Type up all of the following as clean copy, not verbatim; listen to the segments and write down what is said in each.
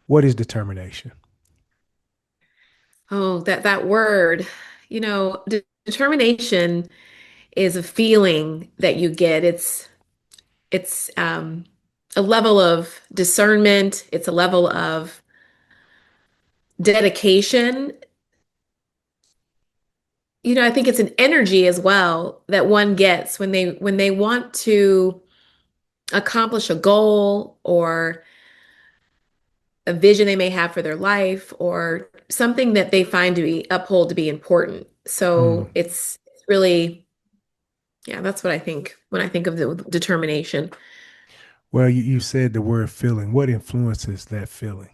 What is determination? Oh, that word, determination is a feeling that you get. It's a level of discernment. It's a level of dedication. I think it's an energy as well that one gets when they want to accomplish a goal or a vision they may have for their life or something that they find to be uphold to be important. Mm. So it's really, yeah, that's what I think when I think of the determination. Well, you said the word feeling. What influences that feeling?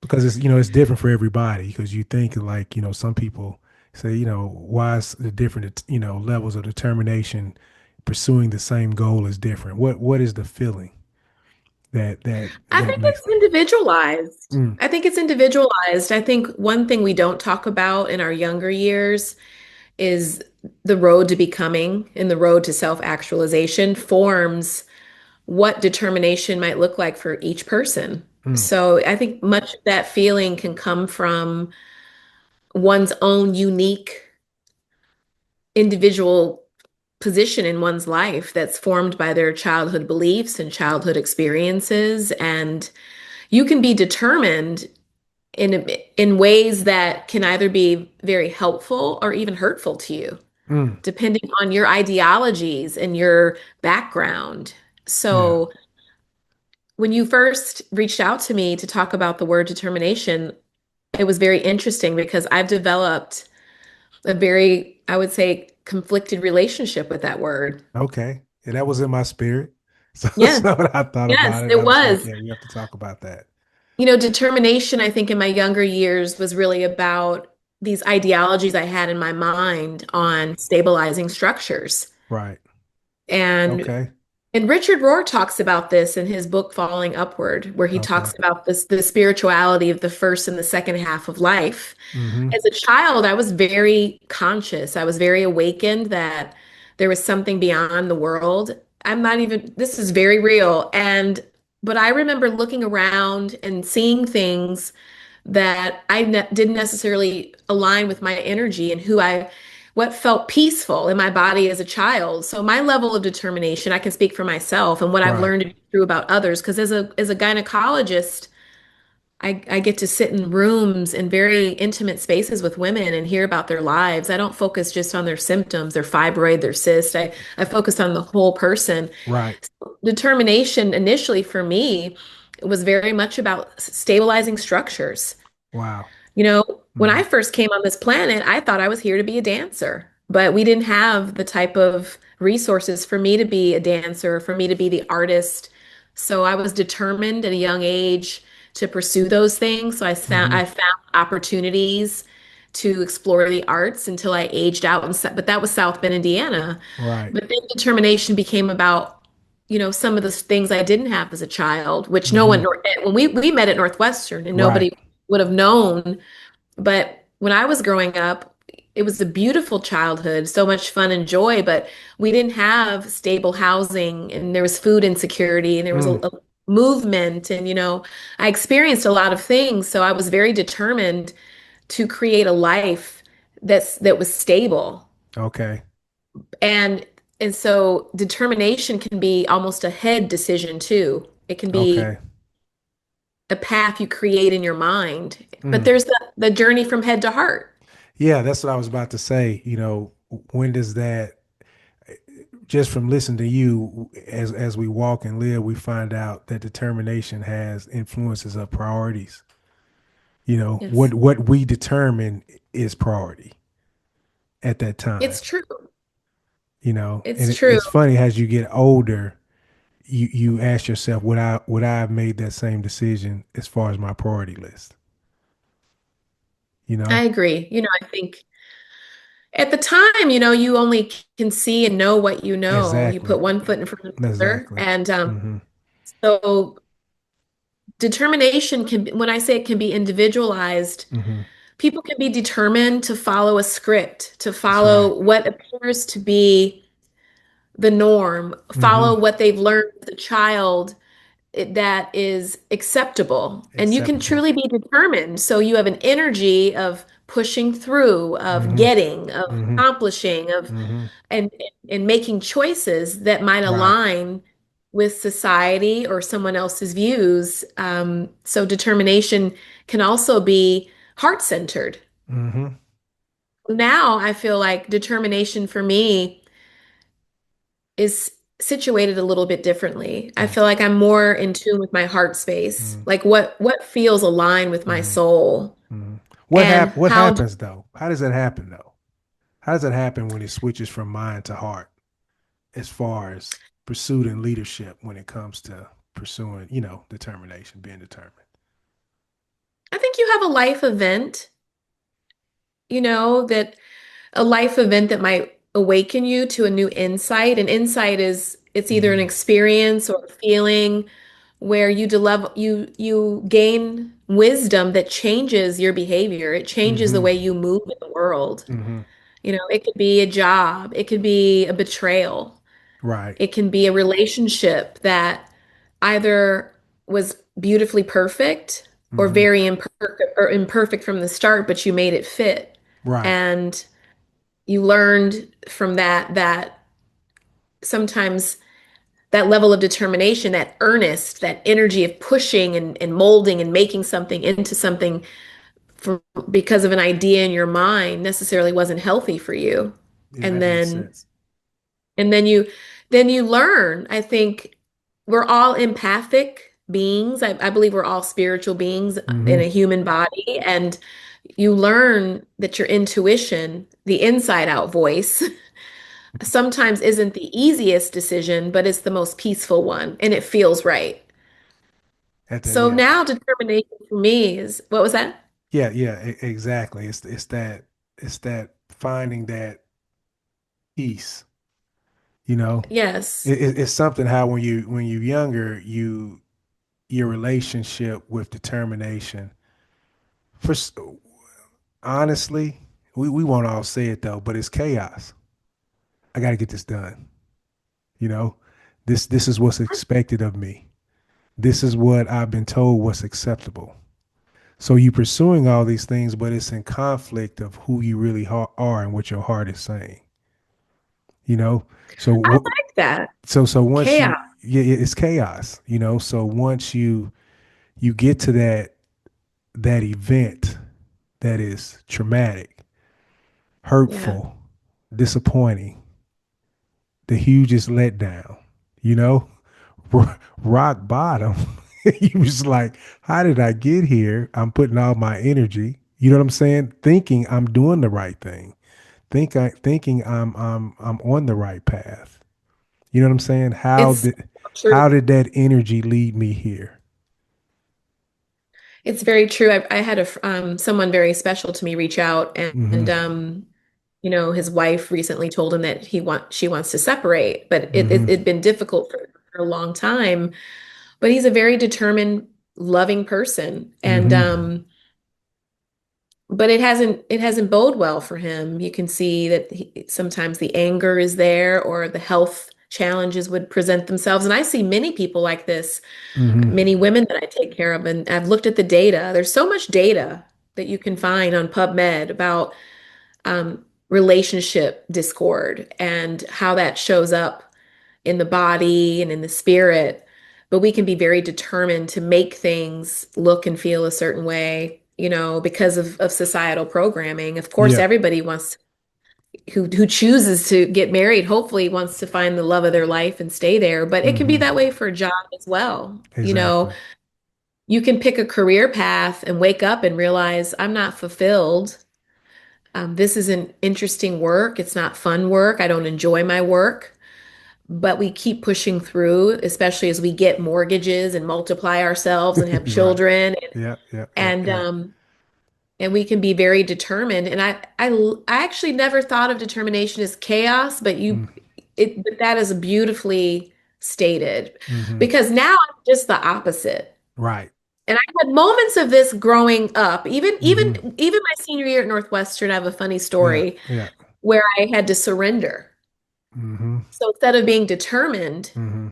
Because it's different for everybody. Because you think like some people say why is the different levels of determination pursuing the same goal is different. What is the feeling that that I that think makes? it's individualized. Mm, I think it's individualized. I think one thing we don't talk about in our younger years is the road to becoming and the road to self-actualization forms what determination might look like for each person. mm, So I think much of that feeling can come from one's own unique individual position in one's life that's formed by their childhood beliefs and childhood experiences. And you can be determined in ways that can either be very helpful or even hurtful to you, mm. depending on your ideologies and your background. Yeah. So when you first reached out to me to talk about the word determination, it was very interesting because I've developed a very, I would say, conflicted relationship with that word. Okay. Yeah, that was in my spirit. So, Yes, so when I thought yes, about it, it I was like, was. yeah, we have to talk about that. Determination, I think in my younger years was really about these ideologies I had in my mind on stabilizing structures. Right. And Okay. And Richard Rohr talks about this in his book Falling Upward, where he talks Okay. about the spirituality of the first and the second half of life. Mm-hmm. As a child, I was very conscious. I was very awakened that there was something beyond the world. I'm not even, this is very real. But I remember looking around and seeing things that I ne didn't necessarily align with my energy and what felt peaceful in my body as a child. So my level of determination, I can speak for myself and what I've Right. learned to be true about others. Because as a gynecologist, I get to sit in rooms in very intimate spaces with women and hear about their lives. I don't focus just on their symptoms, their fibroid, their cyst. I focus on the whole person. Right. Determination initially for me was very much about stabilizing structures. Wow. When Mm-hmm. I first came on this planet, I thought I was here to be a dancer, but we didn't have the type of resources for me to be a dancer, for me to be the artist. So I was determined at a young age to pursue those things. So Mm-hmm. I found opportunities to explore the arts until I aged out, but that was South Bend, Indiana. Right. But then determination became about, some of the things I didn't have as a child, which no Mm-hmm. one, when we met at Northwestern and Right. nobody would have known, but when I was growing up, it was a beautiful childhood, so much fun and joy, but we didn't have stable housing and there was food insecurity and there was Mm. a movement and I experienced a lot of things, so I was very determined to create a life that was stable. Okay. And and so determination can be almost a head decision too. It can be Okay. a path you create in your mind. But Mm. there's the journey from head to heart. Yeah, that's what I was about to say. When does that, just from listening to you, as we walk and live, we find out that determination has influences of priorities. Yes. What we determine is priority at that time. It's true. And It's true. it's funny as you get older, you ask yourself, would I have made that same decision as far as my priority list? You I know? agree. I think at the time, you only can see and know what you know. You Exactly. put one foot in front of the other. Exactly. And Hmm. so determination when I say it can be individualized, Hmm. people can be determined to follow a script, to That's right. follow what appears to be the norm, Hmm. follow what they've learned as a child that is acceptable, and you can Acceptable. truly be determined. So you have an energy of pushing through, of Mm-hmm. getting, of Mm-hmm. accomplishing, of Mm-hmm. and and making choices that might Right. align with society or someone else's views. So determination can also be heart-centered. Mm-hmm. Now I feel like determination for me is situated a little bit differently. I feel like I'm more in tune with my heart space, Mm-hmm. like what feels aligned with my Mm-hmm. soul Mm-hmm. and What how happens though? How does that happen though? How does that happen when it switches from mind to heart as far as pursuit and leadership when it comes to pursuing, determination, being determined? I think you have a life event, that a life event that might awaken you to a new insight. An insight is it's either an Mm-hmm. experience or a feeling where you gain wisdom that changes your behavior. It changes the Mm-hmm. way you move in the world. Mm-hmm. It could be a job, it could be a betrayal, Right. it can be a relationship that either was beautifully perfect or Mm-hmm. very imperfect from the start, but you made it fit. Right. And you learned from that sometimes that level of determination, that earnest, that energy of pushing and molding and making something into something for, because of an idea in your mind necessarily wasn't healthy for you. Yeah, And that makes then sense. and then you learn. I think we're all empathic beings. I believe we're all spiritual beings in Mm-hmm. a human body. And you learn that your intuition, the inside out voice, sometimes isn't the easiest decision, but it's the most peaceful one and it feels right. At the So yeah. now determination for me is what was that? Yeah, yeah, exactly. It's that finding that peace, you know. Yes. It's something how when you're younger, your relationship with determination. For honestly, we won't all say it though, but it's chaos. I got to get this done. You know, this is what's expected of me. This is what I've been told what's acceptable. So you pursuing all these things, but it's in conflict of who you really are and what your heart is saying. You know, so I like that. so once Chaos. you yeah, it's chaos. So once you get to that event that is traumatic, Yeah. hurtful, disappointing, the hugest letdown, you know, rock bottom. You was like, how did I get here? I'm putting all my energy, you know what I'm saying? Thinking I'm doing the right thing. Thinking I'm on the right path. You know what I'm saying? How It's did true. how did that energy lead me here? It's very true. I had someone very special to me reach out, and Mm-hmm. his wife recently told him that she wants to separate, but Mm-hmm. it'd been difficult for a long time. But he's a very determined, loving person, and Mm-hmm. but it hasn't bode well for him. You can see that sometimes the anger is there, or the health challenges would present themselves. And I see many people like this, Mm-hmm. many women that I take care of, and I've looked at the data. There's so much data that you can find on PubMed about relationship discord and how that shows up in the body and in the spirit. But we can be very determined to make things look and feel a certain way, because of societal programming. Of course, Yeah. everybody who chooses to get married, hopefully wants to find the love of their life and stay there. But it can be Mm-hmm. that way for a job as well. Exactly. You can pick a career path and wake up and realize I'm not fulfilled. This isn't interesting work. It's not fun work. I don't enjoy my work. But we keep pushing through, especially as we get mortgages and multiply ourselves and have Right. children, Yeah. Yeah. Yeah. and Yeah. and we can be very determined. And I actually never thought of determination as chaos, but that is beautifully stated, Mm-hmm. because now I'm just the opposite. Right. And I had moments of this growing up. Even even Mm-hmm. even my senior year at Northwestern, I have a funny Yeah. story Yeah. where I had to surrender. Mm-hmm. So instead of being determined, Mm-hmm.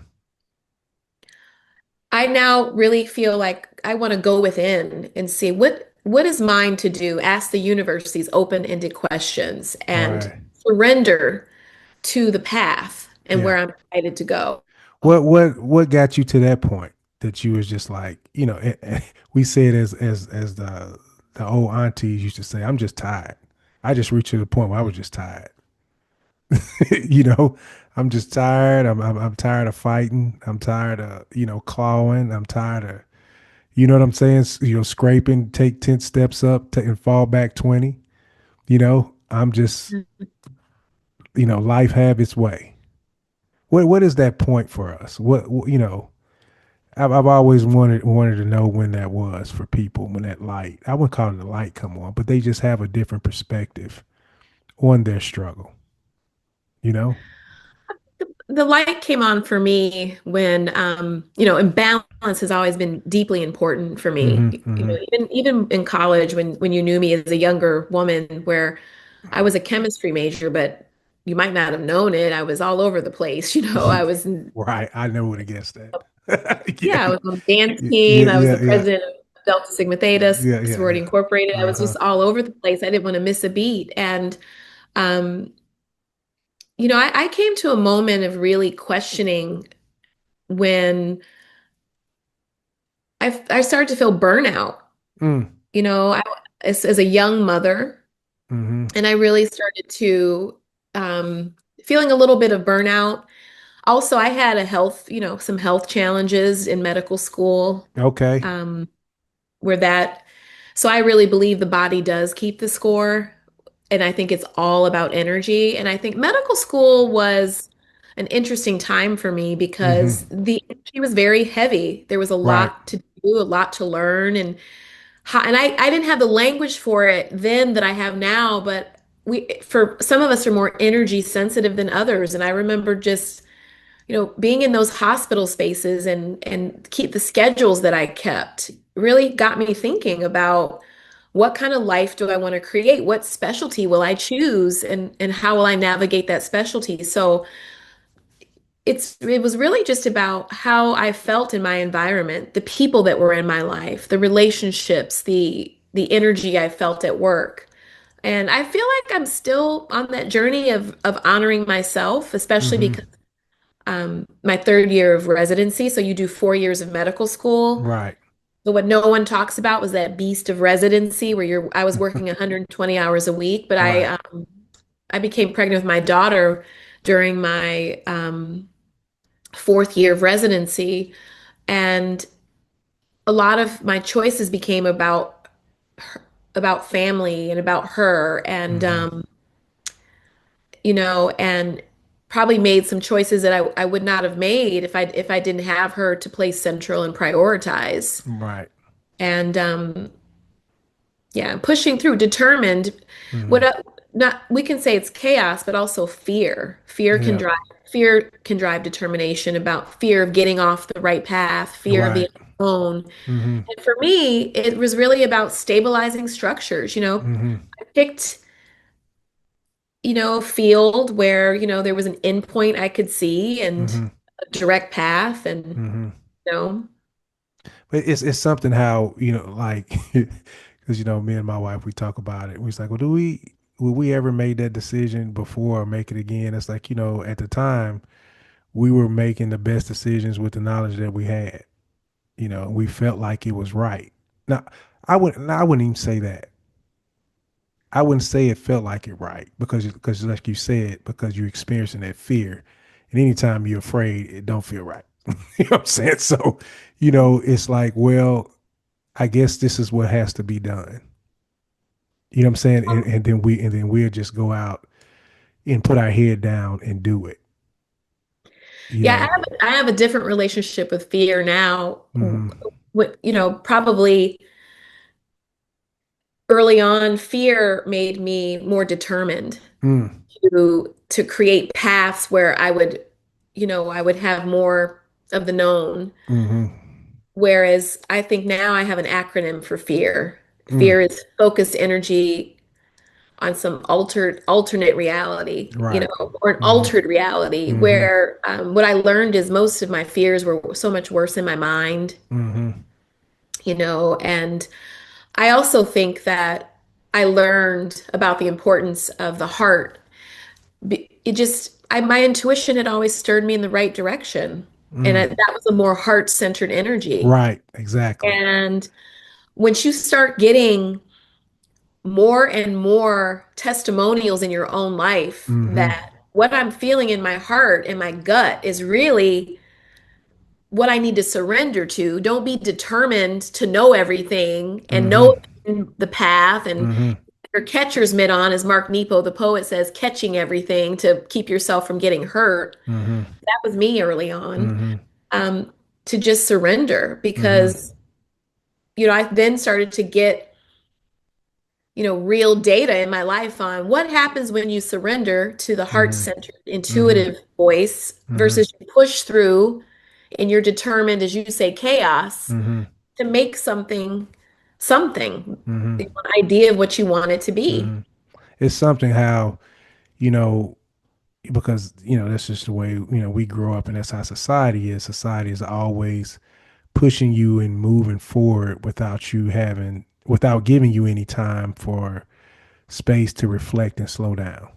I now really feel like I want to go within and see what is mine to do. Ask the universe these open-ended questions and Right. surrender to the path and Yeah. where I'm excited to go. What got you to that point that you was just like, we say it as the old aunties used to say, I'm just tired. I just reached to the point where I was just tired. you know, I'm just tired. I'm tired of fighting. I'm tired of, clawing. I'm tired of, you know what I'm saying? Scraping, take 10 steps up and fall back 20. I'm just, life have its way. What is that point for us? I've always wanted to know when that was for people, when that light, I wouldn't call it a light come on, but they just have a different perspective on their struggle, you know? The light came on for me when, and balance has always been deeply important for me. Mm-hmm, mm-hmm. Even in college, when you knew me as a younger woman, where I was a chemistry major, but you might not have known it. I was all over the place. I was, Right. I never would have guessed that. yeah, I yeah. was on the dance Yeah. team. Yeah. I was the Yeah. Yeah. president of Delta Sigma Theta Yeah. Yeah. Sorority Yeah. Incorporated. I was Uh-huh. just all over the place. I didn't want to miss a beat. And, um, I came to a moment of really questioning when I started to feel burnout, Mm. you know, I, as a young mother, Mm-hmm. and I really started to feeling a little bit of burnout. Also, I had some health challenges in medical school, Okay. um, where that, so I really believe the body does keep the score. And I think it's all about energy. And I think medical school was an interesting time for me because Mm-hmm. the energy was very heavy. There was a Right. lot to do, a lot to learn, and I didn't have the language for it then that I have now, but for some of us are more energy sensitive than others. And I remember just, being in those hospital spaces and keep the schedules that I kept really got me thinking about what kind of life do I want to create? What specialty will I choose and how will I navigate that specialty? So it was really just about how I felt in my environment, the people that were in my life, the relationships, the energy I felt at work. And I feel like I'm still on that journey of honoring myself, especially Mm-hmm. because my third year of residency. So you do 4 years of medical school. Right. But what no one talks about was that beast of residency where I was working 120 hours a week, but Right. I became pregnant with my daughter during my fourth year of residency, and a lot of my choices became about family and about her, and Mm-hmm. and probably made some choices that I would not have made if I didn't have her to place central and prioritize. Right. And yeah, pushing through, determined. What Mm-hmm. not we can say it's chaos, but also fear. Yeah. Fear can drive determination about fear of getting off the right path, fear of the Right. unknown. Mm-hmm. And for me, it was really about stabilizing structures. Mm-hmm. I picked, a field where, there was an endpoint I could see and Mm-hmm. a direct path and, Mm-hmm. you know, But it's something how, like, because, me and my wife, we talk about it. We was like, well, will we ever make that decision before or make it again? It's like, at the time, we were making the best decisions with the knowledge that we had. We felt like it was right. Now, I wouldn't even say that. I wouldn't say it felt like it right because like you said, because you're experiencing that fear. And anytime you're afraid, it don't feel right. you know what I'm saying? So, it's like, well, I guess this is what has to be done. You know what I'm saying? And then we'll just go out and put our head down and do it. You yeah, know. I have a different relationship with fear now. Mm-hmm. What, probably early on, fear made me more determined Mm. to create paths where I would have more of the known. Mm-hmm. Whereas I think now I have an acronym for fear. Mm. Fear is focused energy on some alternate reality, Right. or an Mm-hmm. altered reality Mm-hmm. where what I learned is most of my fears were so much worse in my mind, Mm-hmm. and I also think that I learned about the importance of the heart. My intuition had always stirred me in the right direction. And Mm. that was a more heart-centered energy. Right. Exactly. And once you start getting more and more testimonials in your own life Mm-hmm. that what I'm feeling in my heart and my gut is really what I need to surrender to. Don't be determined to know everything and Mm-hmm. know the path and Mm-hmm. your catcher's mitt on, as Mark Nepo, the poet, says, catching everything to keep yourself from getting hurt. Mm-hmm. That was me early on, Mm-hmm. um, to just surrender Mm-hmm. because, I then started to get, real data in my life on what happens when you surrender to the Mm-hmm. heart-centered, Mm-hmm. intuitive voice Mm-hmm. versus you push through and you're determined, as you say, chaos Mm-hmm. to make something, Mm-hmm. an idea of what you want it to be. Mm-hmm. It's something how, you know, because, that's just the way, we grow up and that's how society is. Society is always pushing you and moving forward without giving you any time for space to reflect and slow down.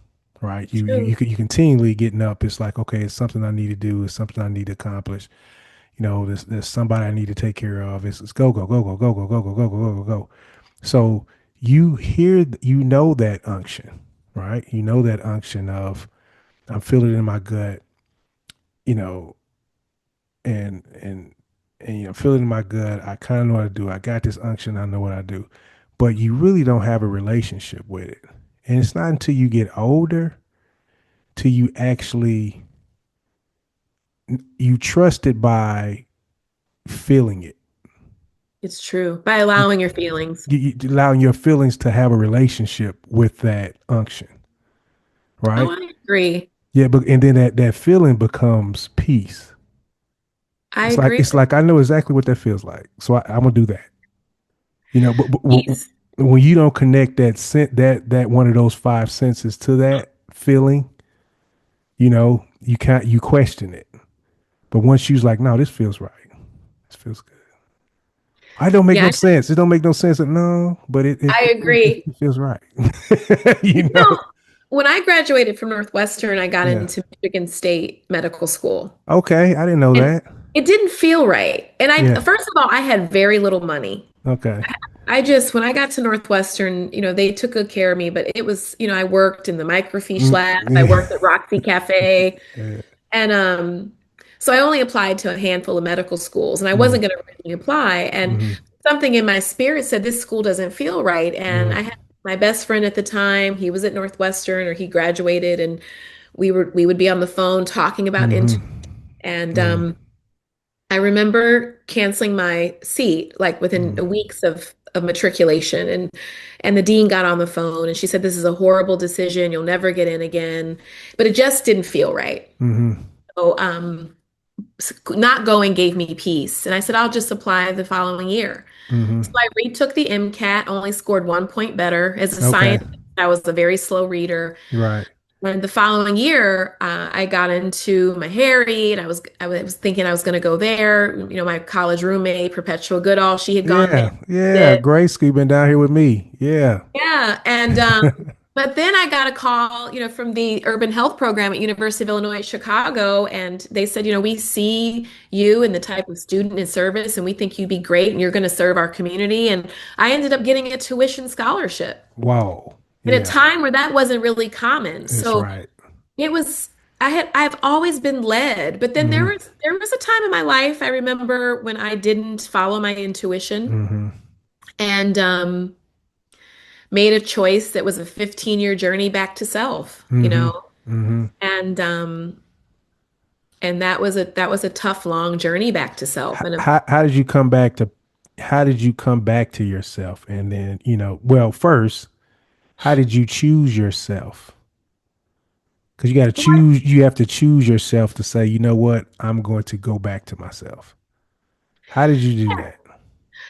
Right. True. You continually getting up. It's like, okay, it's something I need to do. It's something I need to accomplish. There's somebody I need to take care of. It's go, go, go, go, go, go, go, go, go, go, go, go. So you know that unction, right? You know that unction of I'm feeling it in my gut, you know, and feel it in my gut. I kind of know what to do. I got this unction. I know what I do, but you really don't have a relationship with it. And it's not until you get older till you actually you trust it by feeling it. It's true. By You, allowing your feelings. you allowing your feelings to have a relationship with that unction, Oh, right? I agree. Yeah, but and then that feeling becomes peace. I It's like agree. it's like I know exactly what that feels like, so I'm gonna do that. But Peace. when you don't connect that one of those five senses to that feeling, you question it. But once you're like, no, this feels right. This feels good. I don't make Yeah, no sense. It don't make no sense. No, but I agree. it feels right. You you know? know, when I graduated from Northwestern, I got Yeah. into Michigan State Medical School. Okay, I didn't know And that. it didn't feel right. And Yeah. first of all, I had very little money. Okay. When I got to Northwestern, they took good care of me, but it was, I worked in the microfiche Mm, lab. I yeah. worked at Roxy Cafe. Yeah. And so I only applied to a handful of medical schools and I Mm, wasn't going to really apply. And mm, something in my spirit said this school doesn't feel right. And mm, I had my best friend at the time, he was at Northwestern or he graduated and we would be on the phone talking about mm, internship. And mm, I remember canceling my seat like within mm, weeks of matriculation and the dean got on the phone and she said this is a horrible decision. You'll never get in again. But it just didn't feel right. mm, So not going gave me peace. And I said, I'll just apply the following year. So mm. I retook the MCAT, only scored 1 point better. As a Okay. scientist, I was a very slow reader. Right. And the following year, I got into Meharry, and I was thinking I was going to go there. My college roommate, Perpetua Goodall, she had gone Yeah. Yeah. there. Grace school been down here with me. Yeah. Yeah, and but then I got a call, from the urban health program at University of Illinois at Chicago, and they said, we see you and the type of student in service, and we think you'd be great, and you're going to serve our community. And I ended up getting a tuition scholarship Wow. at a Yeah. time where that wasn't really common. That's So right. it was. I've always been led, but then there Mm-hmm. was there was a time in my life I remember when I didn't follow my intuition Mm-hmm. and made a choice that was a 15-year journey back to self, Mm-hmm. Mm-hmm. and that was a tough, long journey back to self. And How did you come back to how did you come back to yourself? And then, well, first, how did you choose yourself? Because you have to choose yourself to say, you know what, I'm going to go back to myself. How did you do that?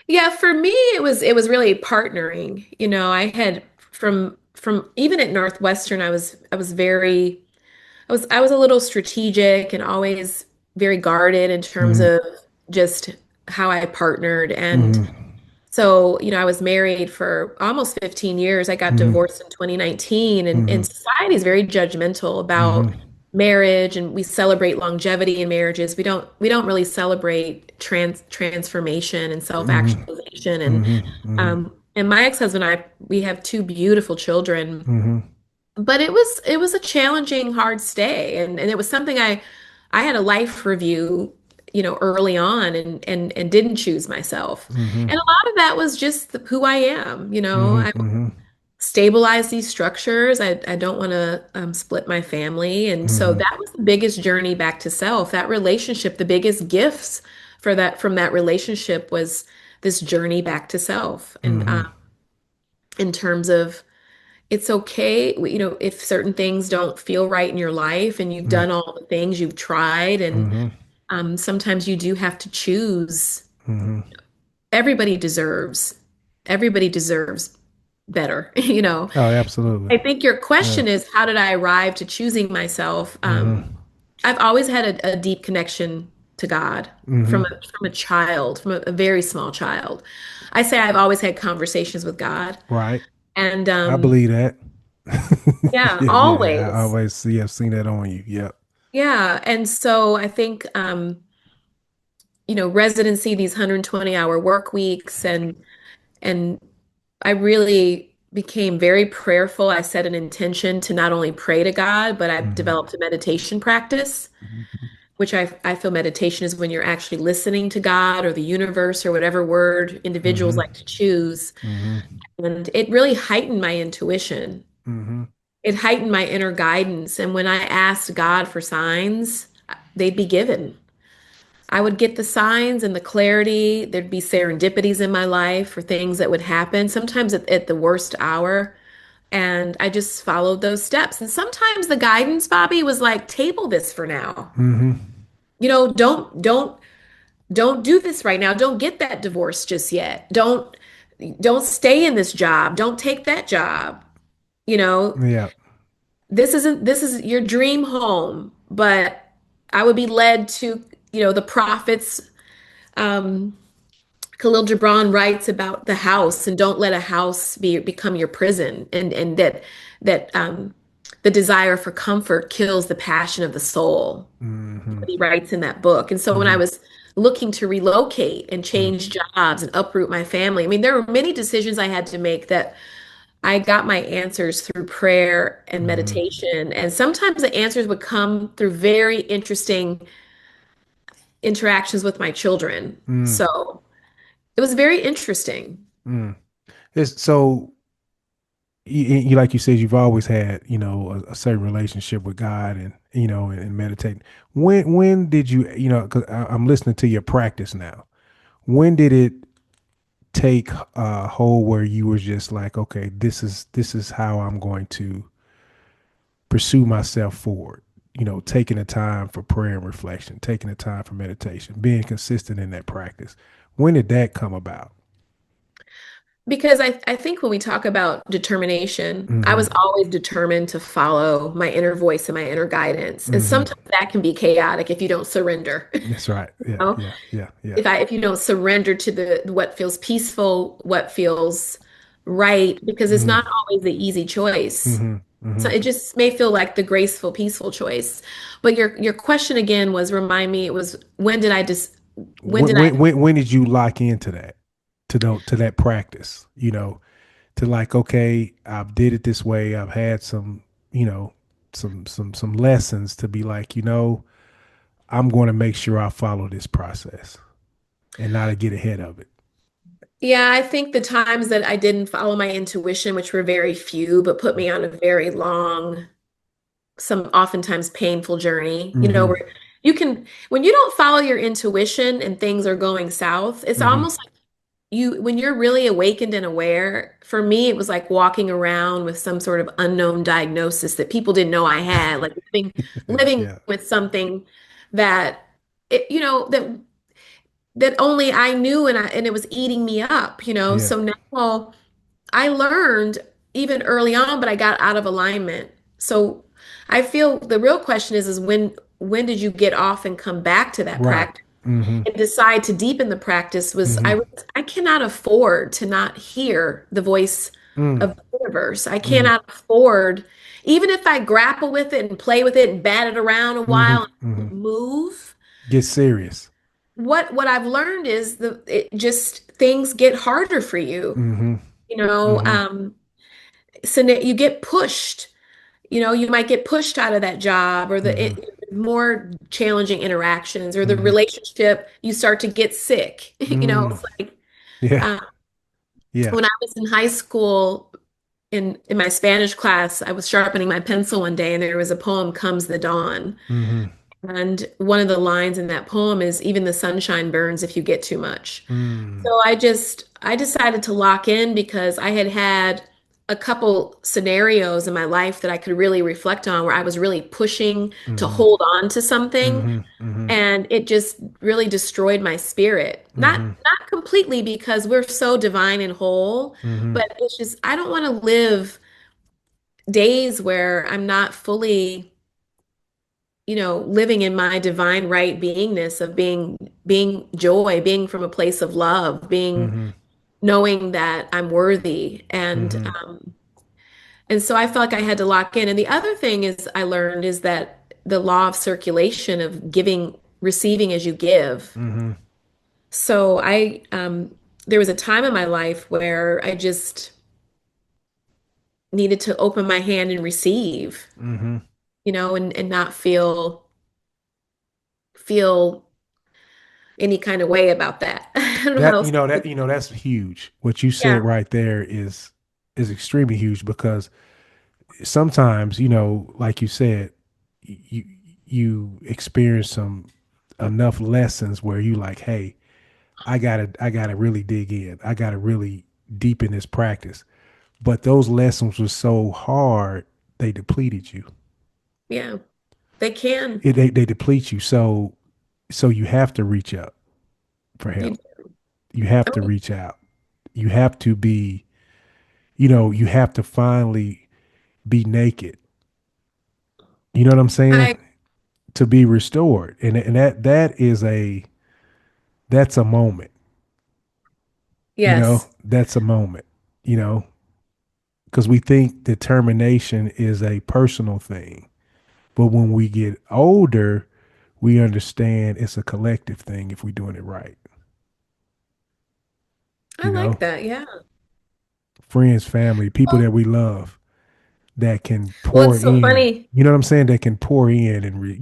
yeah, for me, it was really partnering. I had from from even at Northwestern, I was very I was a little strategic and always very guarded in terms Mm-hmm. of just how I partnered. And Mm-hmm. so, I was married for almost 15 years. I got Mm-hmm. divorced in 2019, and Mm-hmm. society is very judgmental about Mm-hmm. marriage, and we celebrate longevity in marriages. We don't really celebrate transformation and Mm-hmm. self-actualization. And Mm-hmm. my ex-husband and I, we have two beautiful children, Mm-hmm. but it was a challenging, hard stay, and it was something I had a life review, early on, and didn't choose myself. Mm-hmm. And a lot of that was just who I am. I Mm-hmm. stabilize these structures. I don't want to split my family, and so Mm-hmm. that was the biggest journey back to self. That relationship, the biggest gifts from that relationship was this journey back to self, and Mm-hmm. in terms of it's okay, if certain things don't feel right in your life and you've done all the things you've tried, and Mm-hmm. sometimes you do have to choose. Mm-hmm. Everybody deserves, everybody deserves better. Oh, absolutely. I think your Yeah. question is, how did I arrive to choosing myself? Mm-hmm. I've always had a deep connection to God Mm-hmm. from a child, from a very small child. I say I've always had conversations with God, Right. and I believe that. yeah, Yeah, yeah, yeah. I always. always see, I've seen that on you. Yep. Yeah, and so I think residency, these 120-hour work weeks, and I really became very prayerful. I set an intention to not only pray to God, but I've Mm-hmm. developed a meditation practice, Mm-hmm. which I feel meditation is when you're actually listening to God or the universe or whatever word individuals Mm-hmm. like to choose. Mm-hmm. And it really heightened my intuition. Mm-hmm. It heightened my inner guidance. And when I asked God for signs, they'd be given. I would get the signs and the clarity. There'd be serendipities in my life for things that would happen, sometimes at the worst hour. And I just followed those steps. And sometimes the guidance, Bobby, was like, table this for now. Mm-hmm. Don't do this right now. Don't get that divorce just yet. Don't stay in this job. Don't take that job. You know, Yeah. this is your dream home, but I would be led to, the prophets. Um, Khalil Gibran writes about the house, and don't let a house become your prison, and that the desire for comfort kills the passion of the soul. Mm-hmm. He writes in that book. And so when I Mm-hmm. was looking to relocate and change jobs and uproot my family, I mean, there were many decisions I had to make that I got my answers through prayer and Mm-hmm. meditation. And sometimes the answers would come through very interesting interactions with my children. Mm-hmm. So it was very interesting. Mm. It's so you like you said, you've always had, a certain relationship with God and, and meditating. When did you, because I'm listening to your practice now. When did it take a hold where you were just like, okay, this is how I'm going to pursue myself forward? Taking the time for prayer and reflection, taking the time for meditation, being consistent in that practice. When did that come about? Because I think when we talk about determination, I was Mm-hmm. always determined to follow my inner voice and my inner guidance. And Mm-hmm. sometimes that can be chaotic if you don't surrender. That's right. Yeah, know? yeah, yeah, yeah. If you don't surrender to the what feels peaceful, what feels right, because it's not Mm-hmm. always the easy choice. Mm-hmm. So Mm-hmm. it just may feel like the graceful, peaceful choice. But your question again was, remind me, it was, when when, did I when when when did you lock into that, to that practice, to like, okay, I've did it this way, I've had some, some lessons to be like, I'm going to make sure I follow this process and not to get ahead of it. Yeah, I think the times that I didn't follow my intuition, which were very few, but put me on a very long, some oftentimes painful journey, Mm-hmm. where when you don't follow your intuition and things are going south, it's Mm-hmm. almost like when you're really awakened and aware. For me, it was like walking around with some sort of unknown diagnosis that people didn't know I had, like living Yeah. with something that, that only I knew, and it was eating me up. Yeah. So now I learned, even early on, but I got out of alignment. So I feel the real question is when did you get off and come back to that Right. practice Mm-hmm. and decide to deepen the practice was Mm-hmm. I cannot afford to not hear the voice Mm. of the universe. I Mm. cannot afford, even if I grapple with it and play with it and bat it around a Mm-hmm. while Mm-hmm. and move, Get serious. what I've learned is it just things get harder for you. Mm-hmm. You know, Mm-hmm. so you get pushed. You know, you might get pushed out of that job or Mm-hmm. more challenging interactions or the Mm-hmm. relationship, you start to get sick. You know, Mm. it's like Yeah. uh, Yeah. when I was in high school in my Spanish class, I was sharpening my pencil one day and there was a poem, Comes the Dawn. Mm-hmm. And one of the lines in that poem is, even the sunshine burns if you get too much. Mm. So I decided to lock in because I had had a couple scenarios in my life that I could really reflect on where I was really pushing to Mm-hmm. hold on to something Mm-hmm. Mm-hmm. and it just really destroyed my spirit. Mm-hmm. Not completely because we're so divine and whole, Mm-hmm. but it's just I don't want to live days where I'm not fully, living in my divine right beingness of being joy, being from a place of love, being Mm-hmm. knowing that I'm worthy. Mm-hmm. And so I felt like I had to lock in. And the other thing is I learned is that the law of circulation of giving, receiving as you give. Mm-hmm. So there was a time in my life where I just needed to open my hand and receive, Mm-hmm. and not feel any kind of way about that. I don't know how That else. that's huge. What you Yeah. said right there is extremely huge because sometimes, like you said, you you experience some enough lessons where you like, hey, I gotta really dig in. I gotta really deepen this practice. But those lessons were so hard, they depleted you. Yeah. They can. They deplete you. So you have to reach up for You, help. You have I to mean, reach out. You have to be, you have to finally be naked. You know what I'm saying? I To be restored. And that's a moment. yes. That's a moment, you know, because we think determination is a personal thing. But when we get older, we understand it's a collective thing if we're doing it right. I You know, like that. Yeah. friends, family, people Well, that we love that can well, pour it's so in. funny. You know what I'm saying? That can pour in and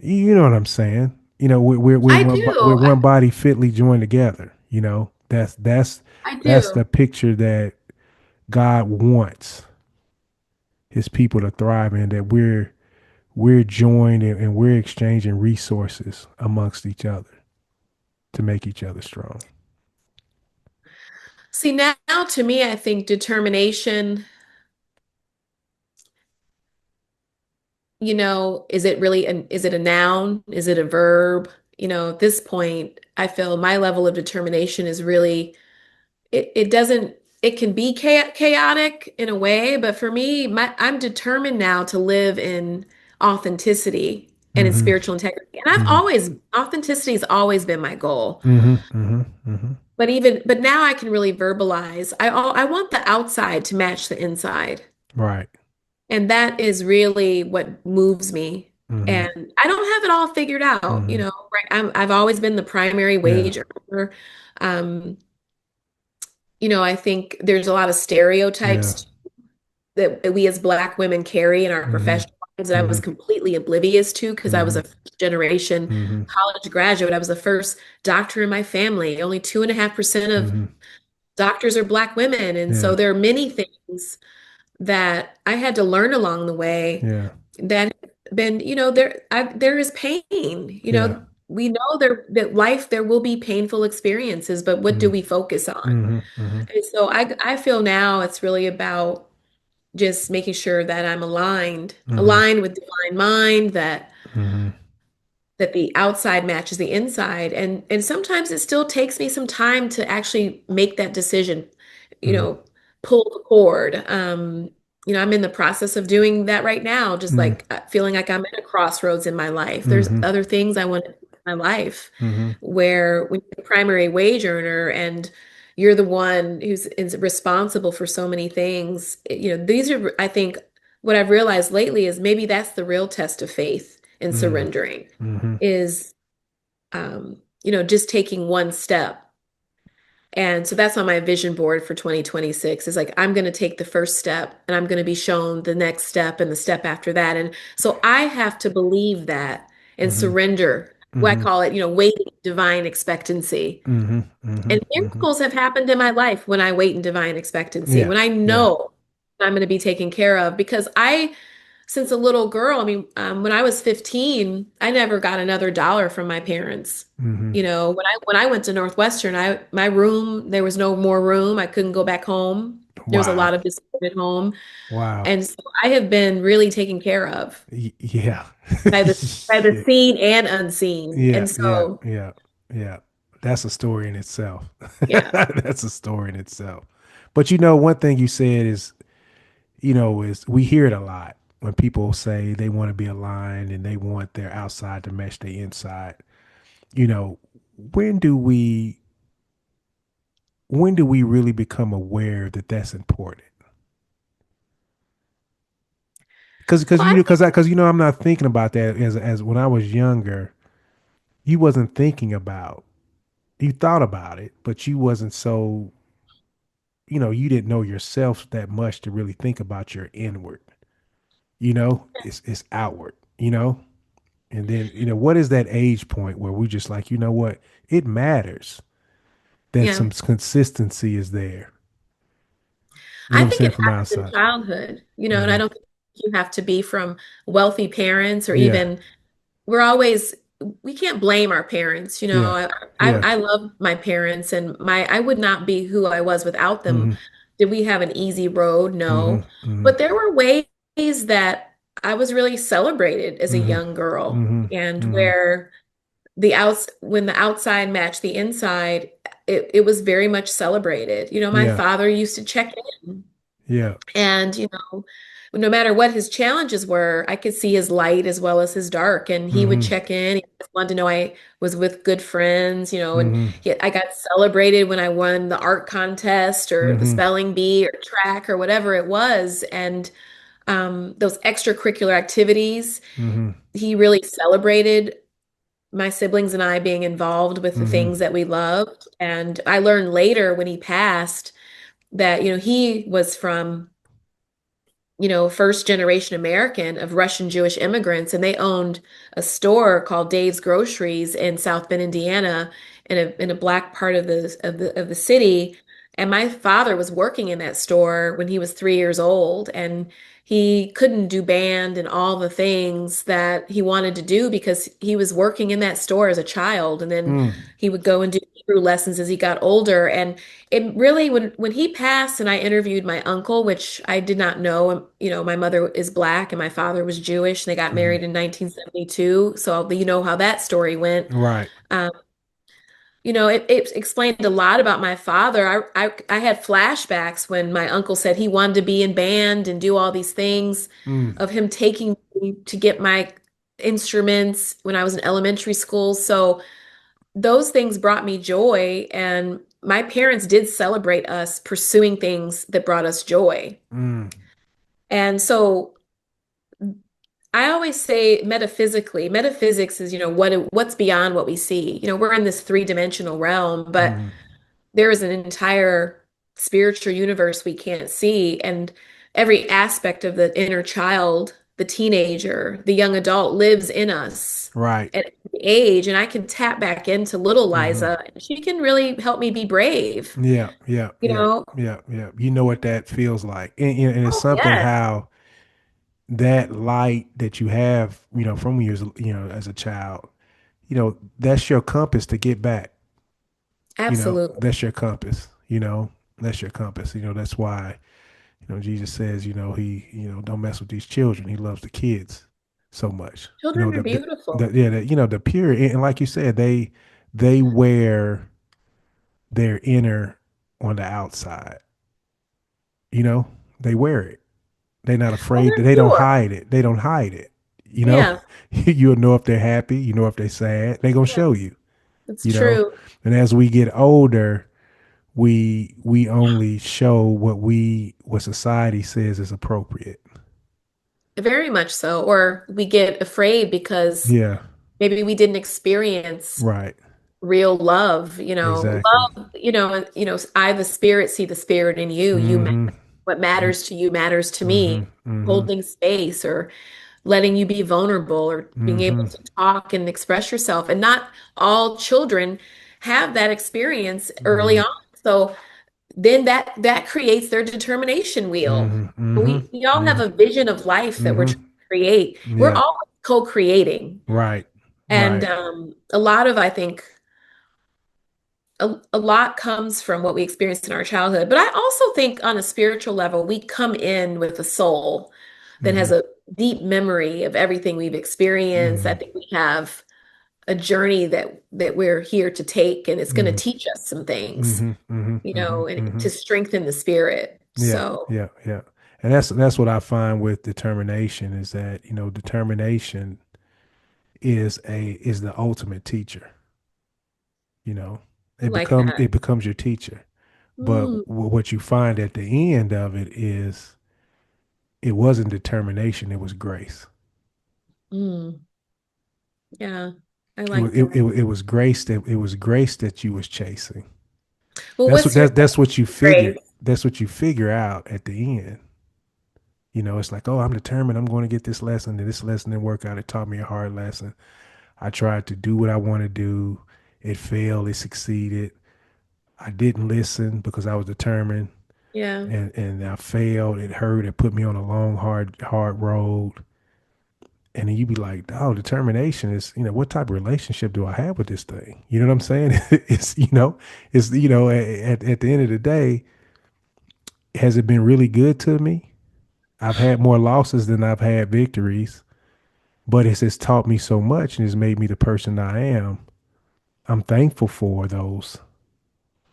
you know what I'm saying. I do. we're one body fitly joined together. I That's do. the picture that God wants His people to thrive in. That we're joined and we're exchanging resources amongst each other to make each other strong. See, now to me, I think determination, is it a noun? Is it a verb? At this point, I feel my level of determination is really, it doesn't, it can be chaotic in a way, but for me, I'm determined now to live in authenticity and in Mm-hmm. spiritual integrity. And Mm-hmm. authenticity has always been my goal. Mm-hmm. Mm-hmm. Mm-hmm. But now I can really verbalize. I want the outside to match the inside. Right. And that is really what moves me. Mm-hmm. And I don't have it all figured out, Mm-hmm. right? I've always been the primary Yeah. wage earner. Um, I think there's a lot of Yeah. stereotypes that we as Black women carry in our Mm-hmm. professional lives that I Mm-hmm. was completely oblivious to because I was Mm-hmm. a first generation Mm-hmm. college graduate. I was the first doctor in my family. Only 2.5% of Mm-hmm. doctors are Black women. And so Yeah. there are many things that I had to learn along the way Yeah. that been, there is pain. Yeah. We know that life there will be painful experiences, but what do Mm-hmm. we focus on? Mm-hmm. Mm-hmm. And so I feel now it's really about just making sure that I'm Mm-hmm. aligned with divine mind, that Mm-hmm. the outside matches the inside. And sometimes it still takes me some time to actually make that decision. You Mm-hmm. know, pull the cord. I'm in the process of doing that right now, just Mm, like feeling like I'm at a crossroads in my life. There's mm-hmm, other things I want to do in my life mm-hmm, where when you're a primary wage earner and you're the one who's is responsible for so many things, these are, I think, what I've realized lately is maybe that's the real test of faith and mm, surrendering mm-hmm. is, just taking one step. And so that's on my vision board for 2026 is like, I'm going to take the first step and I'm going to be shown the next step and the step after that. And so I have to believe that and Mm-hmm. surrender. What I Mm-hmm. call it, waiting divine expectancy. Mm-hmm. Mm-hmm. And Mm-hmm. miracles have happened in my life when I wait in divine expectancy, Yeah. when I Yeah. know I'm going to be taken care of. Because since a little girl, I mean, when I was 15, I never got another dollar from my parents. Mm-hmm. When I went to Northwestern, my room, there was no more room. I couldn't go back home. There was a Wow. lot of disappointment at home. Wow. And so I have been really taken care of Yeah. by the Yeah. seen and unseen. Yeah. And Yeah. so, Yeah. Yeah. That's a story in itself. yeah. That's a story in itself. But one thing you said is we hear it a lot when people say they want to be aligned and they want their outside to match their inside. You know, when do we when do we really become aware that that's important? Because Well, I think, I'm not thinking about that as when I was younger. You wasn't thinking about you thought about it, but you wasn't so you didn't know yourself that much to really think about your inward. It's outward. And then what is that age point where we just like what it matters that yeah. some consistency is there. I I'm think saying it from happens in outside. childhood, and I Hmm. don't think you have to be from wealthy parents or Yeah, even we're always we can't blame our parents. yeah, yeah. I love my parents and I would not be who I was without them. Hmm. Did we have an easy road? Hmm. No. Hmm. But there were ways that I was really celebrated as a Hmm. young girl Hmm. and Hmm. where when the outside matched the inside, it was very much celebrated. My Yeah, father used to check in yeah. and, no matter what his challenges were, I could see his light as well as his dark. And he would Hmm. check in. He just wanted to know I was with good friends, and Hmm. I got celebrated when I won the art contest or the Hmm. spelling bee or track or whatever it was. And those extracurricular activities, Hmm. he really celebrated my siblings and I being involved with the Hmm. things that we loved. And I learned later when he passed that, he was from first generation American of Russian Jewish immigrants, and they owned a store called Dave's Groceries in South Bend, Indiana, in a black part of the city. And my father was working in that store when he was 3 years old, and he couldn't do band and all the things that he wanted to do because he was working in that store as a child, and then Mm. he would go and do Hebrew lessons as he got older. And it really, when he passed and I interviewed my uncle, which I did not know, my mother is black and my father was Jewish, and they got Hmm. married in 1972. So you know how that story went. Right. Um, it explained a lot about my father. I had flashbacks when my uncle said he wanted to be in band and do all these things, Mm. of him taking me to get my instruments when I was in elementary school. So those things brought me joy, and my parents did celebrate us pursuing things that brought us joy. Mm. And so I always say metaphysics is, what's beyond what we see. We're in this three-dimensional realm, but Mm. there is an entire spiritual universe we can't see, and every aspect of the inner child, the teenager, the young adult lives in us Right. at the age, and I can tap back into little Hmm. Liza, and she can really help me be brave, Yeah, yeah, you yeah, know? yeah, yeah. You know what that feels like, and it's Oh, something yes, how that light that you have, from you as a child, that's your compass to get back. absolutely. That's your compass. That's your compass. That's why Jesus says, he don't mess with these children. He loves the kids so much. Children are The beautiful. yeah, the pure, and like you said, they wear their inner on the outside. you know, they wear it. They're not Oh, afraid. they're They don't pure. hide it. They don't hide it. You know, Yeah, you'll know if they're happy. You know if they're sad. They're gonna yeah, show you. it's You know, true. and as we get older, we only show what society says is appropriate. Very much so. Or we get afraid because Yeah. maybe we didn't experience Right. real love, Exactly. love, I, the spirit, see the spirit in you. Mm-hmm. What matters to you matters to Mm-hmm. me. Mm-hmm. Holding space or letting you be vulnerable or being able Mm-hmm. to talk and express yourself. And not all children have that experience early Mm-hmm. on. So then that creates their determination wheel. Mm-hmm. We all have Mm-hmm. a vision of life that we're trying Mm-hmm. to create. We're Yeah. all co-creating. Right. And Right. a lot of, I think, a lot comes from what we experienced in our childhood. But I also think on a spiritual level, we come in with a soul that Mm-hmm. has a deep memory of everything we've experienced. I Mm-hmm. think we have a journey that we're here to take, and it's going to Mm-hmm. teach us some things, Mm-hmm. Mm-hmm. Mm-hmm. and Mm-hmm. to strengthen the spirit. Yeah. So, Yeah. Yeah. And that's what I find with determination is that, determination is the ultimate teacher. You know, I like that. it becomes your teacher. But Mm, what you find at the end of it is it wasn't determination, it was grace. mm, yeah, I It was like it, that. it, it was grace that you was chasing. Well, what's your That's what you grace? figure. That's what you figure out at the end. It's like, oh, I'm determined. I'm going to get this lesson. And this lesson didn't work out. It taught me a hard lesson. I tried to do what I want to do. It failed. It succeeded. I didn't listen because I was determined, Yeah, and I failed. It hurt. It put me on a long, hard road. And then you be like, oh, determination is, what type of relationship do I have with this thing? You know what I'm saying? At the end of the day, has it been really good to me? I've had more losses than I've had victories, but it's taught me so much and it's made me the person I am. I'm thankful for those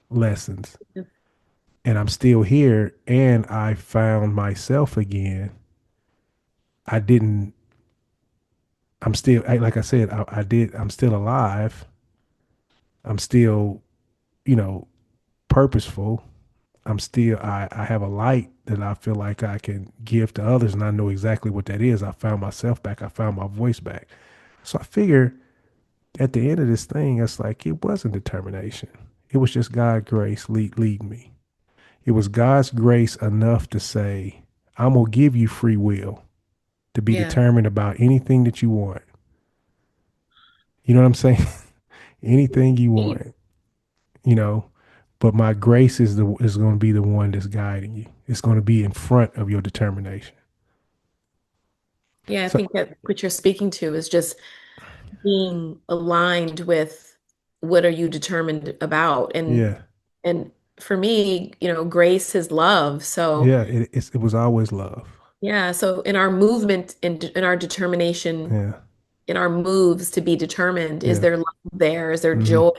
lessons. And I'm still here and I found myself again. I didn't, I'm still, like I said, I'm still alive. I'm still, you know, purposeful. I have a light that I feel like I can give to others, and I know exactly what that is. I found myself back. I found my voice back. So I figure at the end of this thing, it's like it wasn't determination. It was just God's grace leading me. It was God's grace enough to say, I'm gonna give you free will to be yeah. determined about anything that you want. You know what I'm saying? Anything you want. you know, but my grace is going to be the one that's guiding you. It's going to be in front of your determination. Yeah, I So think that what you're speaking to is just being aligned with what are you determined about. yeah, And for me, grace is love. So yeah, it was always love. yeah, so in our movement, in our determination, Yeah, in our moves to be determined, is yeah. there love there? Is there Mm-hmm. joy?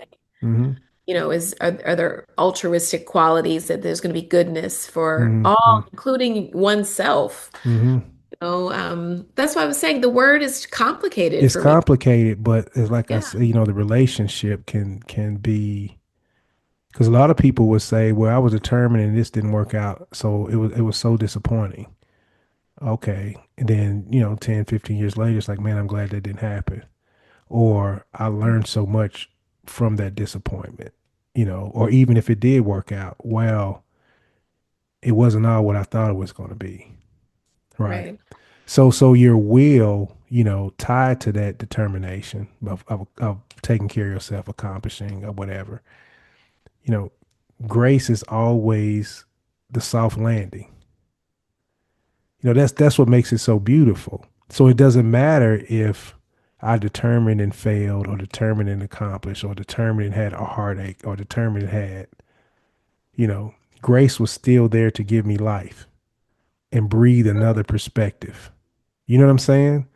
Mm-hmm. Are there altruistic qualities that there's going to be goodness for Mm-hmm. all, including oneself? Mm-hmm. That's why I was saying the word is complicated It's for me. complicated, but it's like I Yeah, said, the relationship can be because a lot of people would say, "Well, I was determined and this didn't work out, so it was so disappointing." Okay, and then 10, 15 years later, it's like, man, I'm glad that didn't happen. Or I learned so much from that disappointment, or even if it did work out, well, it wasn't all what I thought it was going to be. Right. right. So your will, tied to that determination of taking care of yourself, accomplishing or whatever, you know, grace is always the soft landing. That's what makes it so beautiful. So it doesn't matter if I determined and failed, or determined and accomplished, or determined and had a heartache, or determined and had, you know, grace was still there to give me life and breathe another perspective. You know what I'm saying?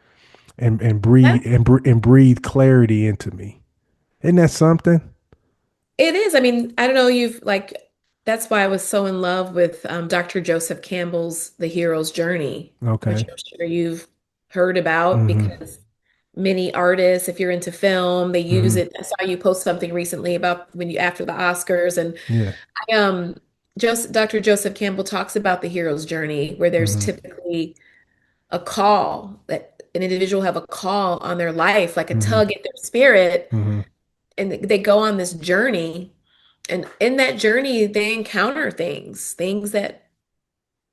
And Yeah, and breathe clarity into me. Isn't that something? it is. I mean, I don't know, you've like That's why I was so in love with Dr. Joseph Campbell's The Hero's Journey, which Okay. I'm sure you've heard about Mm-hmm. because many artists, if you're into film, they use Mm-hmm. it. I saw you post something recently about when you after the Oscars, and Yeah. I, Dr. Joseph Campbell talks about the hero's journey, where there's Mm-hmm. typically a call that an individual have a call on their life, like a Mm-hmm. tug at their spirit, Mm-hmm. and they go on this journey. And in that journey, they encounter things that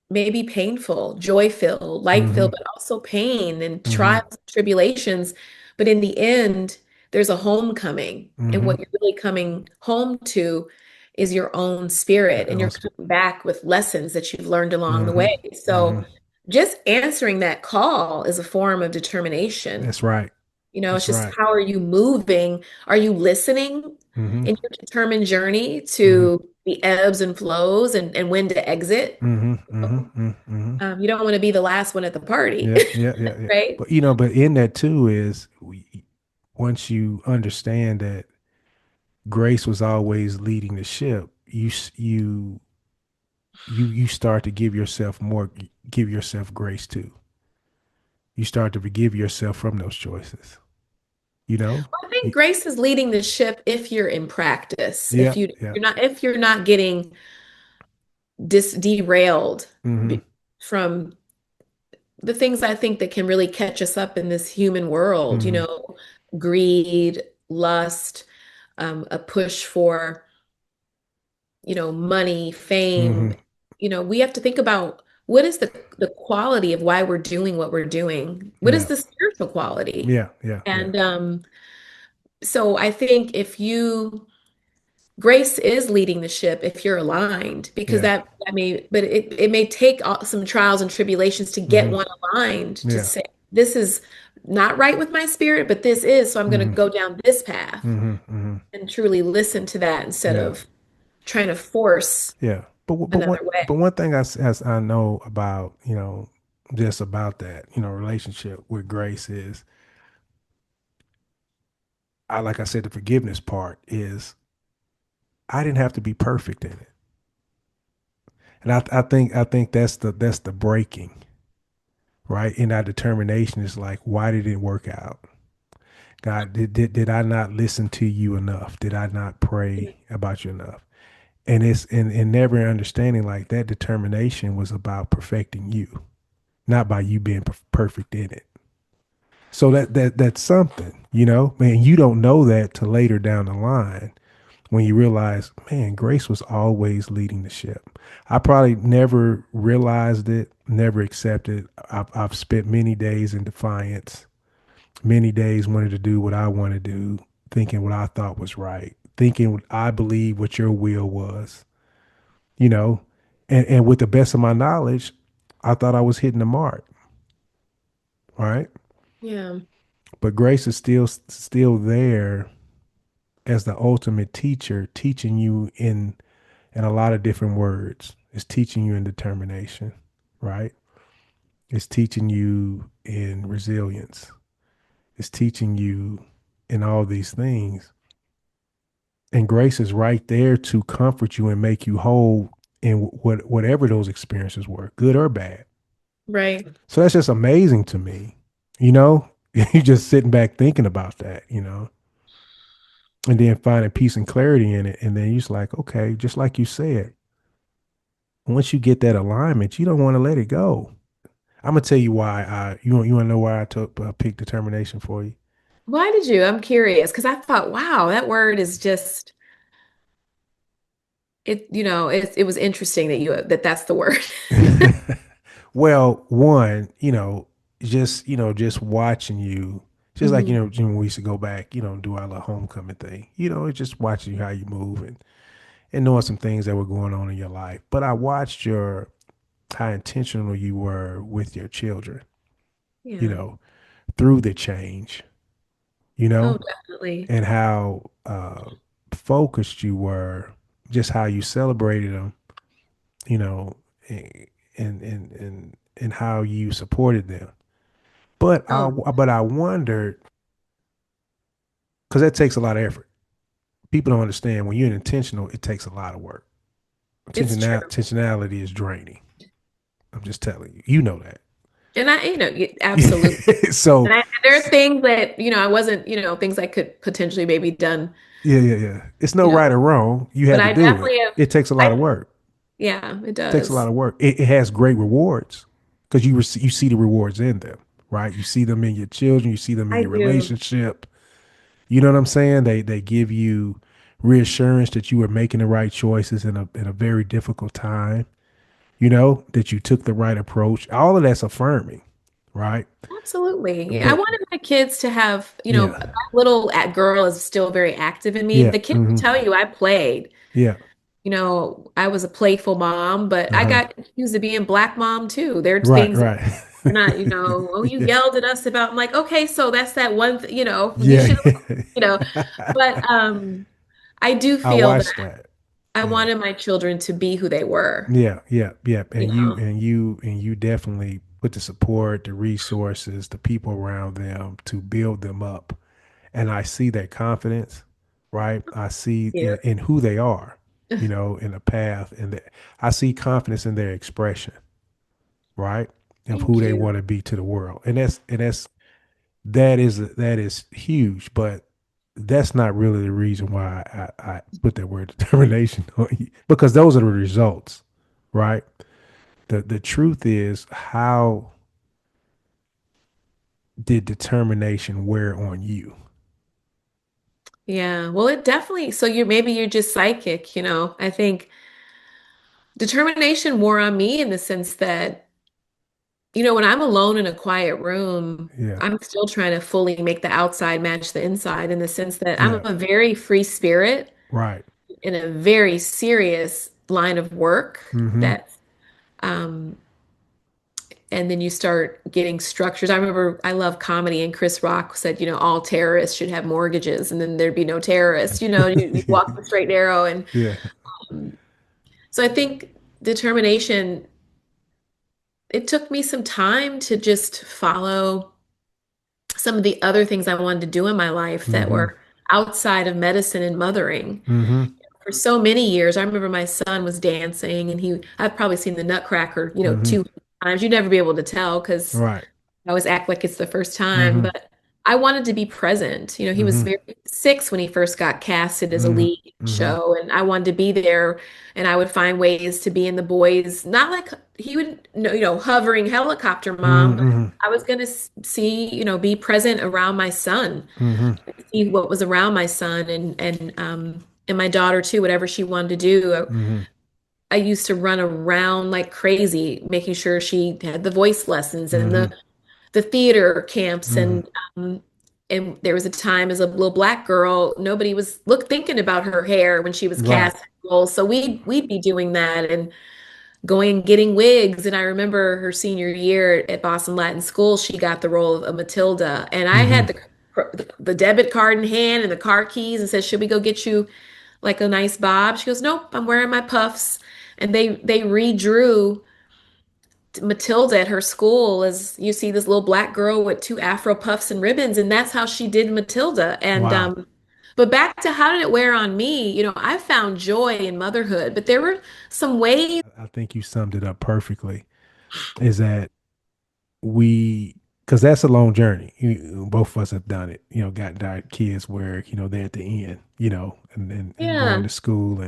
may be painful, joy-filled, Mm-hmm. light-filled, but also pain and Mm-hmm. trials and tribulations. But in the end, there's a homecoming. And Mm-hmm. what you're really coming home to is your own spirit. And you're Mm-hmm. coming back with lessons that you've learned along the Mm-hmm. way. So just answering that call is a form of determination. That's right. It's That's just right. how are you moving? Are you listening Mm-hmm. in your determined journey Mm-hmm. to the ebbs and flows and when to exit? Mm-hmm. Mm-hmm. Mm-hmm. You don't want to be the last one at the party, Yeah, yeah, yeah, yeah. right? But but in that too is once you understand that grace was always leading the ship, you start to give yourself grace too. You start to forgive yourself from those choices. You know? I think Y- grace is leading the ship if you're in practice. Yeah, yeah. If you're not getting derailed Mm-hmm. from the things I think that can really catch us up in this human world, Mm-hmm. greed, lust, a push for money, Mm-hmm. fame. We have to think about what is the quality of why we're doing what we're doing? What is Yeah. the spiritual quality? Yeah, yeah, yeah. And so I think if you grace is leading the ship if you're aligned, because Yeah. but it may take some trials and tribulations to get Mm-hmm. one aligned to Yeah. say, this is not right with my spirit, but this is, so I'm going to Mm-hmm. go down this path Mm-hmm. Mm-hmm. and truly listen to that instead Yeah. of trying to force Yeah. another But way. one thing as I know about, just about that, relationship with grace is I like I said, the forgiveness part is I didn't have to be perfect in it. And I think that's the breaking, right? In our determination is like, why did it work out? God, did I not listen to you enough? Did I not pray about you enough? And it's in never understanding like that determination was about perfecting you, not by you being perfect in it. So that's something, man. You don't know that till later down the line when you realize, man, grace was always leading the ship. I probably never realized it, never accepted. I've spent many days in defiance, many days wanted to do what I want to do, thinking what I thought was right, thinking what I believe what your will was, you know, and with the best of my knowledge, I thought I was hitting the mark, right? Yeah, But grace is still there as the ultimate teacher, teaching you in a lot of different words. It's teaching you in determination, right? It's teaching you in resilience. It's teaching you in all these things. And grace is right there to comfort you and make you whole in whatever those experiences were, good or bad. right. So that's just amazing to me. You know, you just sitting back thinking about that, and then finding peace and clarity in it. And then you're just like, okay, just like you said, once you get that alignment, you don't want to let it go. I'm gonna tell you why. You want to know why I took pick determination for you? Why did you? I'm curious because I thought, wow, that word is just it was interesting that's the word. Well, one, just watching you, just like Mhm. when we used to go back, do our little homecoming thing. It's just watching you how you move and knowing some things that were going on in your life. But I watched your how intentional you were with your children, you Yeah. know, through the change, you Oh, know, definitely. and how focused you were, just how you celebrated them, you know, and and how you supported them. But I Oh, but I wondered because that takes a lot of effort. People don't understand when you're intentional, it takes a lot of work. It's true. Intentionality is draining. I'm just telling you. You know that. And absolutely. So And there are things that, I wasn't, things I could potentially maybe done, yeah, yeah, yeah. It's no you know, right or wrong. You but had to I do it. definitely have, It takes a lot of I, work. yeah, it It takes a lot does. of work. It has great rewards because you see the rewards in them, right? You see them in your children. You see them in I your do. relationship. You know what I'm saying? They give you reassurance that you were making the right choices in a very difficult time. You know that you took the right approach. All of that's affirming, right? Absolutely. Yeah, I But wanted my kids to have, yeah, that little girl is still very active in me. yeah, The kids will tell you I played. yeah, I was a playful mom, but I uh-huh. got accused of being black mom too. There's Right, things that right. are not, oh, you Yeah, yelled at us about. I'm like, okay, so that's that one, you yeah, should, you know, yeah. but I do I feel that watched that. I Yeah. wanted my children to be who they were, Yeah, yeah, yeah. you know. And you definitely put the support, the resources, the people around them to build them up. And I see that confidence, right? I see Yeah. in who they are, you know, in the path, and I see confidence in their expression, right? Of who Thank they you. want to be to the world. And that is huge, but that's not really the reason why I put that word determination on you, because those are the results, right? The truth is, how did determination wear on you? Yeah. Well, it definitely, so maybe you're just psychic, I think determination wore on me in the sense that, when I'm alone in a quiet room, Yeah, I'm still trying to fully make the outside match the inside in the sense that I'm yeah, a very free spirit right. in a very serious line of work Mm-hmm. that, um, and then you start getting structures. I remember I love comedy, and Chris Rock said, all terrorists should have mortgages, and then there'd be no terrorists. You walk the straight and narrow, and Yeah. um, so I think determination. It took me some time to just follow some of the other things I wanted to do in my life that Mm-hmm. were outside of medicine and mothering. Mm-hmm. For so many years, I remember my son was dancing, and I've probably seen the Nutcracker, Mm-hmm. 2 times. You'd never be able to tell because Right. I always act like it's the first time, Mm-hmm. but I wanted to be present. He was Mm-hmm. very 6 when he first got casted as a Mm-hmm. lead Mm-hmm. show, and I wanted to be there, and I would find ways to be in the boys, not like he would, hovering helicopter mom, but Mm-hmm. I was going to see, be present around my son, Mm-hmm. see what was around my son and my daughter too, whatever she wanted to do. Mm-hmm. I used to run around like crazy, making sure she had the voice lessons and Mm-hmm. the theater camps Mm-hmm. um and there was a time as a little black girl, nobody was thinking about her hair when she was Right. cast. So we'd be doing that and going and getting wigs. And I remember her senior year at Boston Latin School, she got the role of Matilda, and I Mm-hmm. had the debit card in hand and the car keys and said, "Should we go get you like a nice bob?" She goes, "Nope, I'm wearing my puffs." And they redrew Matilda at her school as you see this little black girl with two afro puffs and ribbons, and that's how she did Matilda. And Wow. but back to how did it wear on me? I found joy in motherhood, but there were some ways. I think you summed it up perfectly. Is that we, because that's a long journey. Both of us have done it. You know, got our kids where they're at the end. And going Yeah, to school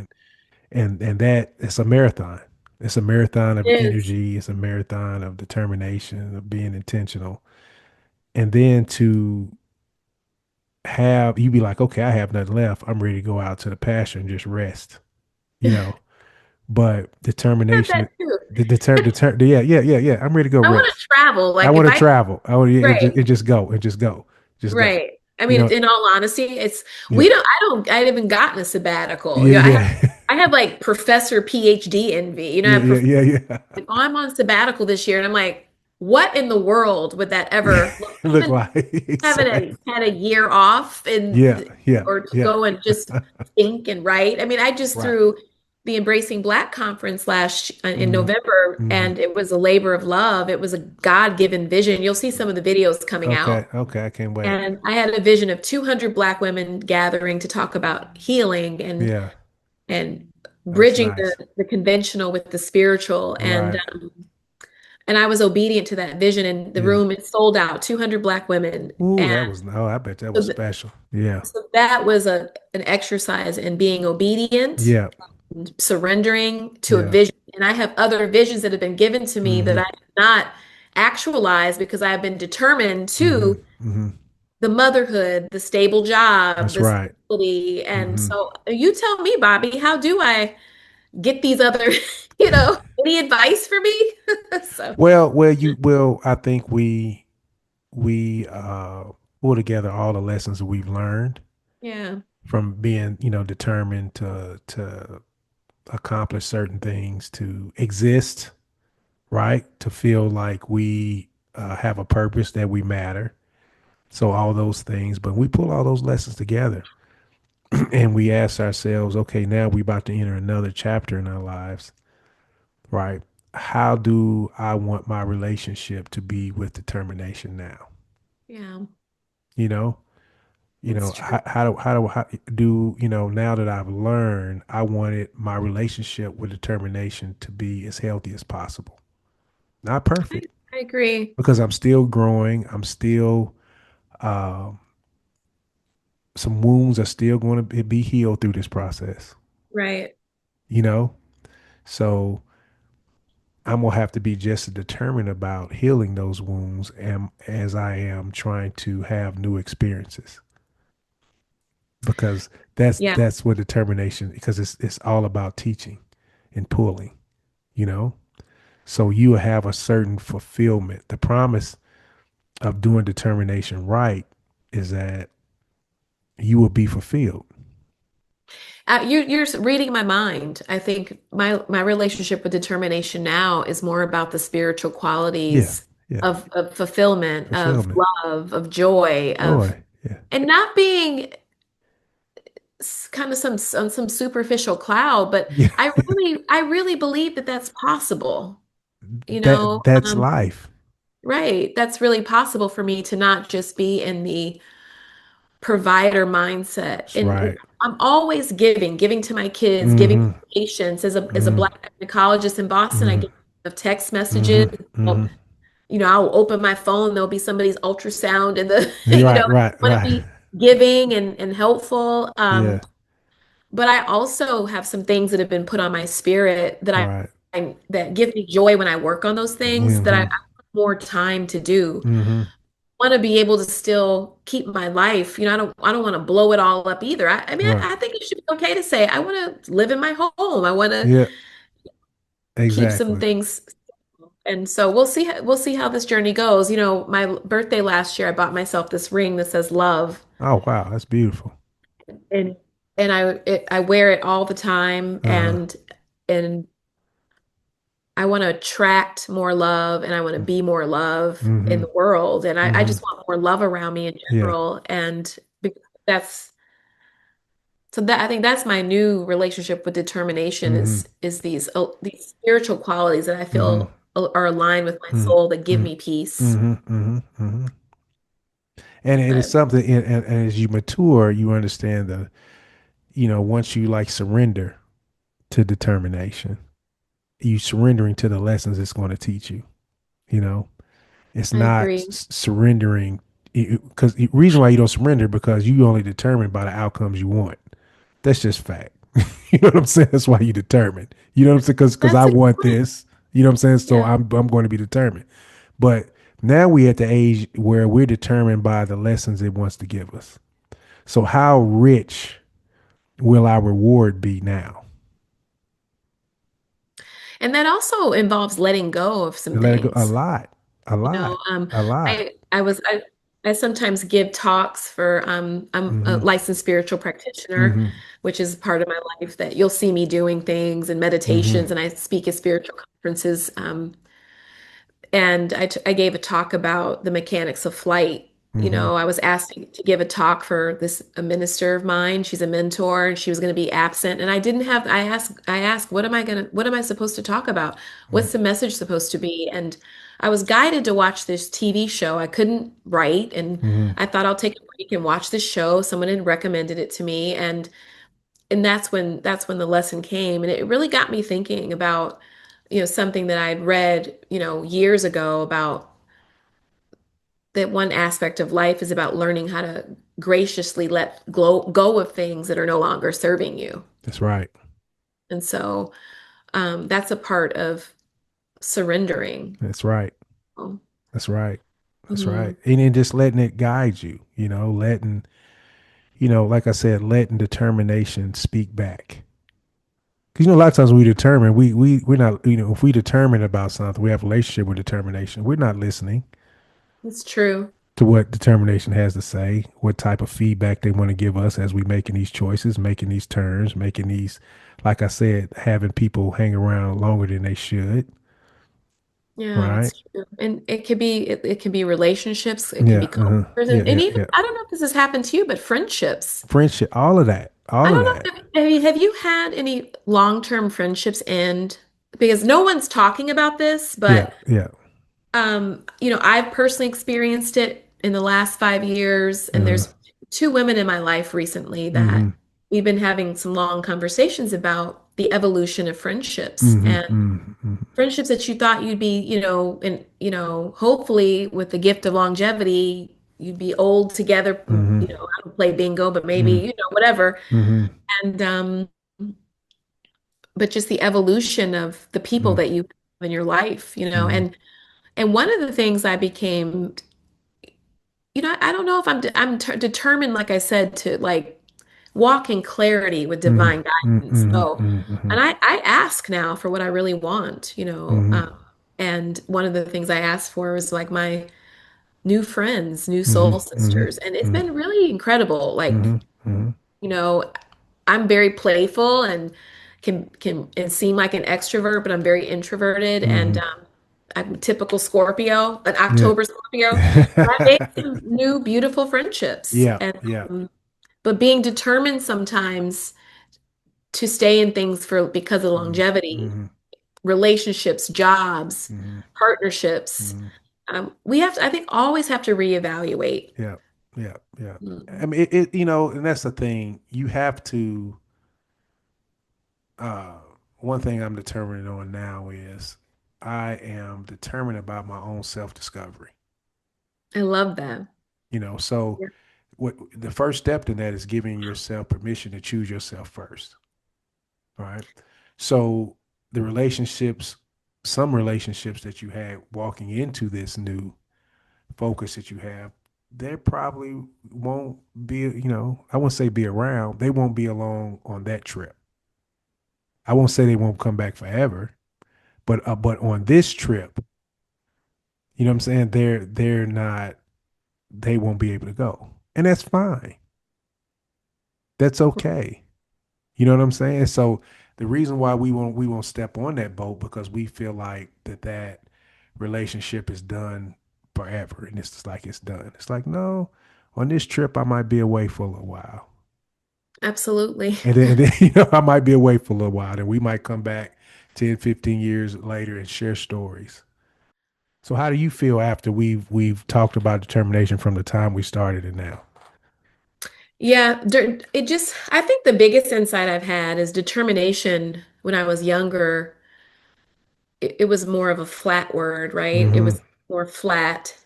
and that it's a marathon. It's a marathon of it is. energy. It's a marathon of determination, of being intentional, and then to have you be like, okay, I have nothing left. I'm ready to go out to the pasture and just rest. You know, but Had that determination, too. yeah, yeah, yeah, yeah. I'm ready to go I want rest. to travel. I Like want if to I travel. I want to right. just go and just go, just go. Right. I You mean, know, in all honesty, yeah, I haven't gotten a sabbatical. yeah, yeah, I have like professor PhD envy. I yeah, have yeah, yeah, yeah. like, oh, I'm on sabbatical this year. And I'm like, what in the world would that ever look Look even like having exactly. had a year off Yeah, yeah, or to yeah. go and just think and write. I mean, I just Right. threw the Embracing Black conference in Hmm. November, Hmm. and it was a labor of love. It was a God-given vision. You'll see some of the videos coming Okay, out. okay. I can't wait. And I had a vision of 200 Black women gathering to talk about healing Yeah. and That's bridging nice. the conventional with the spiritual. Right. And I was obedient to that vision. And the Yeah. room, it sold out, 200 Black women. Ooh, And that was, oh, I bet that so, was special. Yeah. so that was an exercise in being obedient, Yeah. surrendering to a Yeah. vision. And I have other visions that have been given to me that I Mm-hmm. have not actualized because I have been determined Mm-hmm. to Mm-hmm. the motherhood, the stable job, That's the right. stability. And Mm-hmm. so you tell me, Bobby, how do I get these other, any advice for me? So, I think we pull together all the lessons that we've learned yeah, from being, determined to accomplish certain things, to exist, right? To feel like we have a purpose, that we matter. So all those things, but we pull all those lessons together and we ask ourselves, okay, now we about to enter another chapter in our lives, right? How do I want my relationship to be with determination now? yeah, You know, that's true. how do now that I've learned, I wanted my relationship with determination to be as healthy as possible. Not I, perfect, I agree. because I'm still growing. I'm still uh, some wounds are still going to be healed through this process. Right. You know, so I'm gonna have to be just as determined about healing those wounds as I am trying to have new experiences, because Yeah. that's what determination, because it's all about teaching and pulling, you know. So you have a certain fulfillment. The promise of doing determination right is that you will be fulfilled. You're reading my mind. I think my relationship with determination now is more about the spiritual Yeah, qualities yeah. of fulfillment, of Fulfillment, love, of joy, of joy. Yeah, and not being kind of on some superficial cloud, but yeah. I really believe that that's possible. That's life. Right. That's really possible for me to not just be in the provider mindset. That's And right. I'm always giving to my kids, giving Mm-hmm. to patients. As a Mm-hmm. Black gynecologist in Boston, I Mm-hmm. get text messages. Mm-hmm. Mm-hmm. I'll open my phone, there'll be somebody's ultrasound and I Right, right, want to right. be giving and helpful. Yeah. But I also have some things that have been put on my spirit Right. that give me joy when I work on those things that I Mm-hmm. want more time to do. Mm-hmm. Want to be able to still keep my life. I don't want to blow it all up either. I mean, Right. I think it should be okay to say I want to live in my home. I want to Yeah. keep some Exactly. things. And so we'll see how this journey goes. My birthday last year, I bought myself this ring that says love, Oh wow, that's beautiful. and I wear it all the time, Uh-huh. and I want to attract more love, and I want to be more love in Mm-hmm. the world, and I Mm-hmm. just want more love around me in Yeah. general, and that's so that I think that's my new relationship with determination Mm-hmm. is these spiritual qualities that I Mm-hmm. feel are aligned with my Mm-hmm. soul that give me Mm-hmm. peace. Mm-hmm. Mm-hmm. And it is But something, and as you mature, you understand once you like surrender to determination, you surrendering to the lessons it's going to teach you, you know. It's I not agree. surrendering, because the reason why you don't surrender, because you only determined by the outcomes you want. That's just fact. You know what I'm saying? That's why you determined. You know what I'm saying? Because That's I a good want point. this. You know what I'm saying? So Yeah. I'm going to be determined. But now we at the age where we're determined by the lessons it wants to give us. So how rich will our reward be now? And that also involves letting go of some And let it go a things. lot, a You know, lot, a lot. I sometimes give talks for I'm a Mm-hmm. licensed spiritual practitioner, Mm-hmm. which is part of my life that you'll see me doing things and Mm-hmm. meditations, and I speak at spiritual conferences. And I gave a talk about the mechanics of flight. Mm-hmm. I was asked to give a talk for a minister of mine. She's a mentor, and she was going to be absent. And I didn't have. I asked, what am I supposed to talk about? What's the message supposed to be? And I was guided to watch this TV show. I couldn't write, and Mm-hmm. I thought I'll take a break and watch this show. Someone had recommended it to me, and and that's when the lesson came, and it really got me thinking about, something that I'd read, years ago, about that one aspect of life is about learning how to graciously go of things that are no longer serving you. That's right. And so that's a part of surrendering. That's right. That's right. That's right. Mhm. And then just letting it guide you, letting, like I said, letting determination speak back. Because, a lot of times we determine, we're not, if we determine about something, we have a relationship with determination. We're not listening It's true. to what determination has to say, what type of feedback they want to give us as we making these choices, making these turns, making these, like I said, having people hang around longer than they should. Yeah, Right. it's true. And it can be relationships, it can Yeah. be cultures, Yeah. and Yeah. even Yeah. I don't know if this has happened to you, but friendships. Friendship, all of that, I all of don't that. know. Have you had any long-term friendships end? Because no one's talking about this, Yeah. but Yeah. I've personally experienced it in the last 5 years, and Uh-huh. there's two women in my life recently Mm-hmm. that we've been having some long conversations about the evolution of friendships Mm-hmm. and Mm-hmm. friendships that you thought you'd be, and hopefully with the gift of longevity, you'd be old together. Mm-hmm. I don't play bingo, but maybe, Mm-hmm. whatever. Mm-hmm. And but just the evolution of the people that you have in your life, Mm-hmm. and one of the things I became, I don't know if I'm determined, like I said, to like walk in clarity with Mm-hmm. divine guidance. Mm-hmm. So, Mm-hmm. and I ask now for what I really want, Mm-hmm. and one of the things I asked for was like my new friends, new Mm-hmm. soul Mm-hmm. sisters, and it's been really incredible. Mm-hmm. Like, Mm-hmm. you know, I'm very playful and can and seem like an extrovert, but I'm very introverted, and Mm-hmm. I'm a typical Scorpio, an Yeah. October Scorpio. But I made some new beautiful friendships, Yeah. and Yeah. but being determined sometimes to stay in things for because of Mm-hmm. longevity, Mm-hmm. relationships, jobs, Mm-hmm. partnerships. Mm-hmm. We have to, I think, always have to reevaluate. Yeah. Yeah. Yeah. I Mm. mean, and that's the thing. You have to, uh, one thing I'm determined on now is I am determined about my own self discovery. I love that. So Yeah. what the first step in that is giving yourself permission to choose yourself first. All right. So the relationships, some relationships that you had walking into this new focus that you have, they probably won't be, I won't say be around. They won't be along on that trip. I won't say they won't come back forever, but on this trip, what I'm saying? They're not, they won't be able to go. And that's fine. That's okay. You know what I'm saying? So the reason why we won't step on that boat because we feel like that relationship is done forever, and it's just like it's done. It's like no, on this trip I might be away for a little while, Absolutely. and then I might be away for a little while, and we might come back 10, 15 years later and share stories. So how do you feel after we've talked about determination from the time we started and now? Yeah, I think the biggest insight I've had is determination. When I was younger, it was more of a flat word, right? It Mm-hmm. was more flat.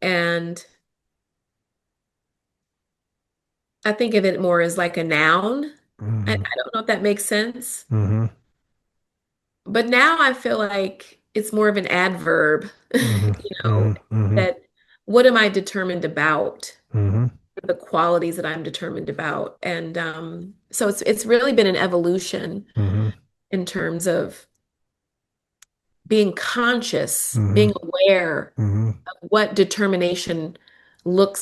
And I think of it more as like a noun. I Mm-hmm. don't know if that makes sense. Mm-hmm. But now I feel like it's more of an adverb, Mm-hmm. Mm-hmm. Mm-hmm. that what am I determined about? Mm-hmm. The qualities that I'm determined about. And so it's really been an evolution Mm-hmm. in terms of being conscious, Mm-hmm. being aware Mm-hmm. of what determination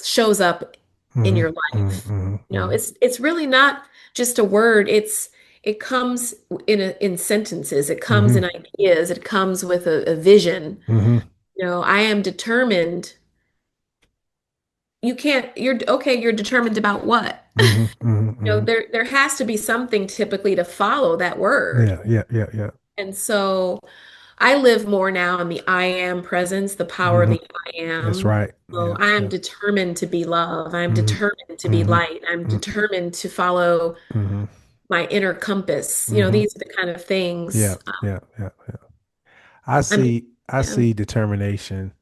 shows up in Mm-hmm. your life. Mm-hmm. Mm-hmm. It's really not just a word. It comes in sentences. It comes Mm-hmm. in ideas. It comes with a vision. Mm-hmm. I am determined. You can't, you're okay, you're determined about what? Mm-hmm. Mm-hmm. There has to be something typically to follow that word. Yeah, yeah, yeah, yeah. And so, I live more now in the I am presence, the power of Hmm. the I That's am. right. So Yeah. I am Yeah. determined to be love. I'm Hmm. determined to be Hmm. light. I'm determined to follow Hmm. my inner compass. Hmm. These are the kind of Yeah. things. Yeah. Yeah. Yeah. I I'm, see. I yeah. see determination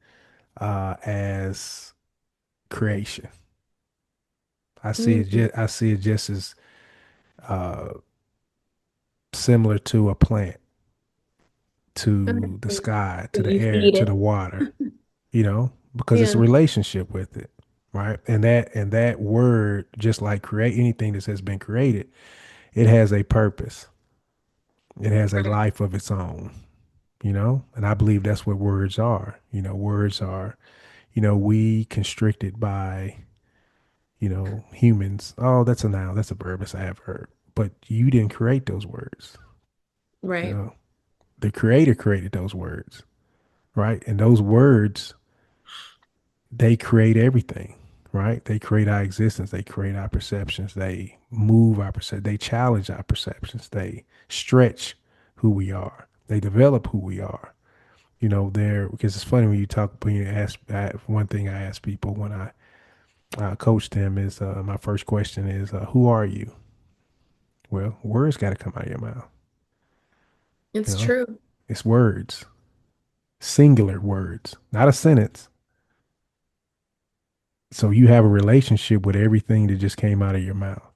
as creation. I see it. Mm, I see it just as uh, similar to a plant, to the okay. sky, So to the you air, feed to the it. water. Because it's a Yeah, relationship with it, right? And that word, just like create anything that has been created, it has a purpose. It has a right, life of its own. And I believe that's what words are. Words are, we constricted by, humans. Oh, that's a noun, that's a verb, it's a adverb. But you didn't create those words. You right, know, the creator created those words, right? And those words, they create everything, right? They create our existence, they create our perceptions, they move our perception, they challenge our perceptions, they stretch who we are, they develop who we are. There, because it's funny when you ask, one thing I ask people when I coach them is, my first question is, who are you? Well, words got to come out of your mouth. You it's know, true. it's words, singular words, not a sentence. So you have a relationship with everything that just came out of your mouth.